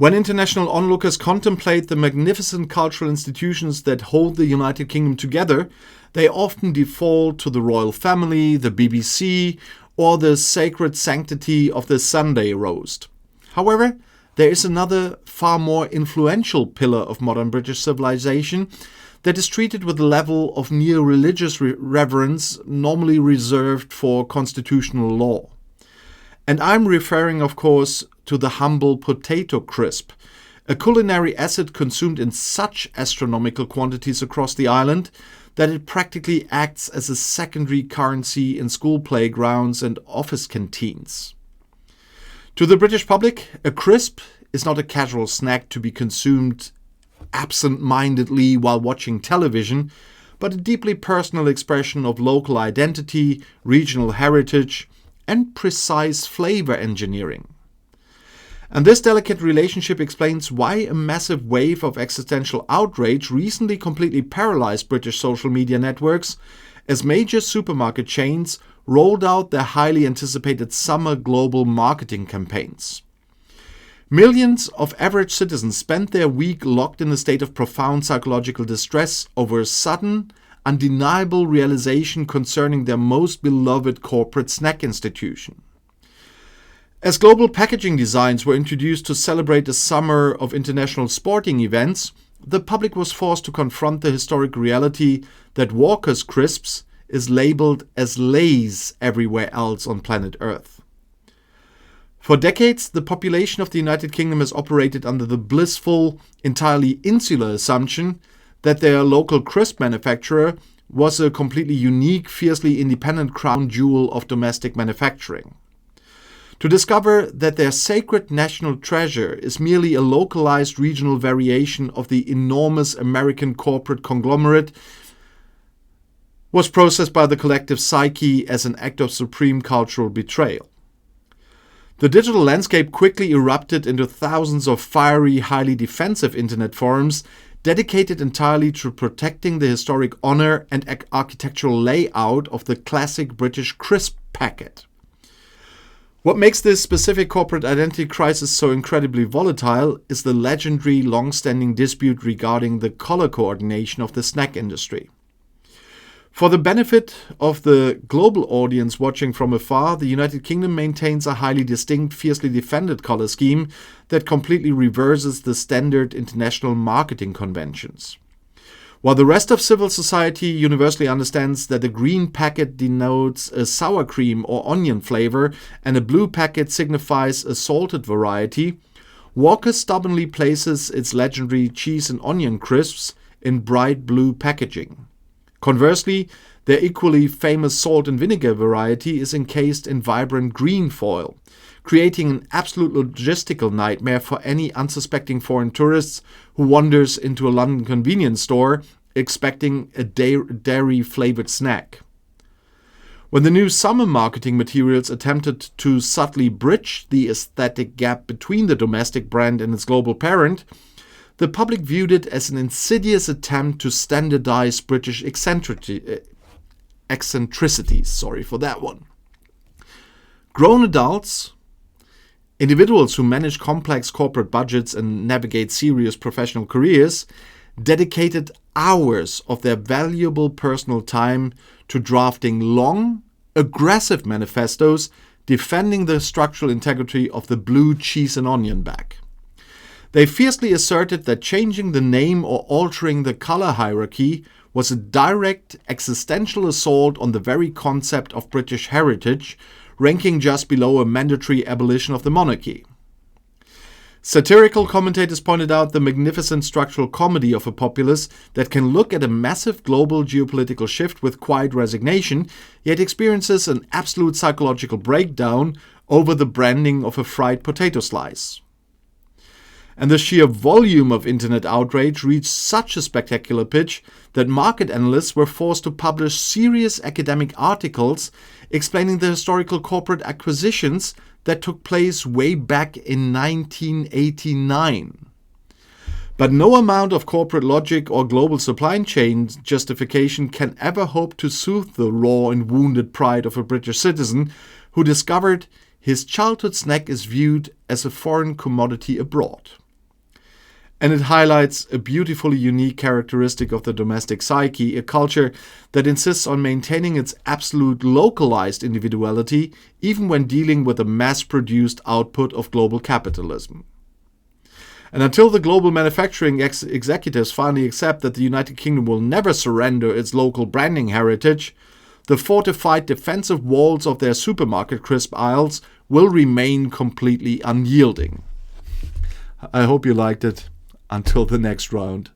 When international onlookers contemplate the magnificent cultural institutions that hold the United Kingdom together, they often default to the royal family, the BBC, or the sacred sanctity of the Sunday roast. However, there is another far more influential pillar of modern British civilization that is treated with a level of near religious reverence normally reserved for constitutional law. And I'm referring, of course, to the humble potato crisp, a culinary asset consumed in such astronomical quantities across the island that it practically acts as a secondary currency in school playgrounds and office canteens. To the British public, a crisp is not a casual snack to be consumed absent-mindedly while watching television, but a deeply personal expression of local identity, regional heritage, and precise flavor engineering. And this delicate relationship explains why a massive wave of existential outrage recently completely paralyzed British social media networks as major supermarket chains rolled out their highly anticipated summer global marketing campaigns. Millions of average citizens spent their week locked in a state of profound psychological distress over a sudden, undeniable realization concerning their most beloved corporate snack institution. As global packaging designs were introduced to celebrate the summer of international sporting events, the public was forced to confront the historic reality that Walker's Crisps is labeled as Lay's everywhere else on planet Earth. For decades, the population of the United Kingdom has operated under the blissful, entirely insular assumption that their local crisp manufacturer was a completely unique, fiercely independent crown jewel of domestic manufacturing. To discover that their sacred national treasure is merely a localized regional variation of the enormous American corporate conglomerate was processed by the collective psyche as an act of supreme cultural betrayal. The digital landscape quickly erupted into thousands of fiery, highly defensive internet forums dedicated entirely to protecting the historic honor and architectural layout of the classic British crisp packet. What makes this specific corporate identity crisis so incredibly volatile is the legendary long-standing dispute regarding the color coordination of the snack industry. For the benefit of the global audience watching from afar, the United Kingdom maintains a highly distinct, fiercely defended color scheme that completely reverses the standard international marketing conventions. While the rest of civil society universally understands that the green packet denotes a sour cream or onion flavor and a blue packet signifies a salted variety, Walker stubbornly places its legendary cheese and onion crisps in bright blue packaging. Conversely, their equally famous salt and vinegar variety is encased in vibrant green foil, creating an absolute logistical nightmare for any unsuspecting foreign tourists who wanders into a London convenience store expecting a dairy-flavored snack. When the new summer marketing materials attempted to subtly bridge the aesthetic gap between the domestic brand and its global parent, the public viewed it as an insidious attempt to standardize British eccentricities. Sorry for that one. Grown adults, individuals who manage complex corporate budgets and navigate serious professional careers, dedicated hours of their valuable personal time to drafting long, aggressive manifestos defending the structural integrity of the blue cheese and onion bag. They fiercely asserted that changing the name or altering the color hierarchy was a direct existential assault on the very concept of British heritage, ranking just below a mandatory abolition of the monarchy. Satirical commentators pointed out the magnificent structural comedy of a populace that can look at a massive global geopolitical shift with quiet resignation, yet experiences an absolute psychological breakdown over the branding of a fried potato slice. And the sheer volume of internet outrage reached such a spectacular pitch that market analysts were forced to publish serious academic articles explaining the historical corporate acquisitions that took place way back in 1989. But no amount of corporate logic or global supply chain justification can ever hope to soothe the raw and wounded pride of a British citizen who discovered his childhood snack is viewed as a foreign commodity abroad. And it highlights a beautifully unique characteristic of the domestic psyche, a culture that insists on maintaining its absolute localized individuality, even when dealing with the mass-produced output of global capitalism. And until the global manufacturing executives finally accept that the United Kingdom will never surrender its local branding heritage, the fortified defensive walls of their supermarket crisp aisles will remain completely unyielding. I hope you liked it. Until the next round.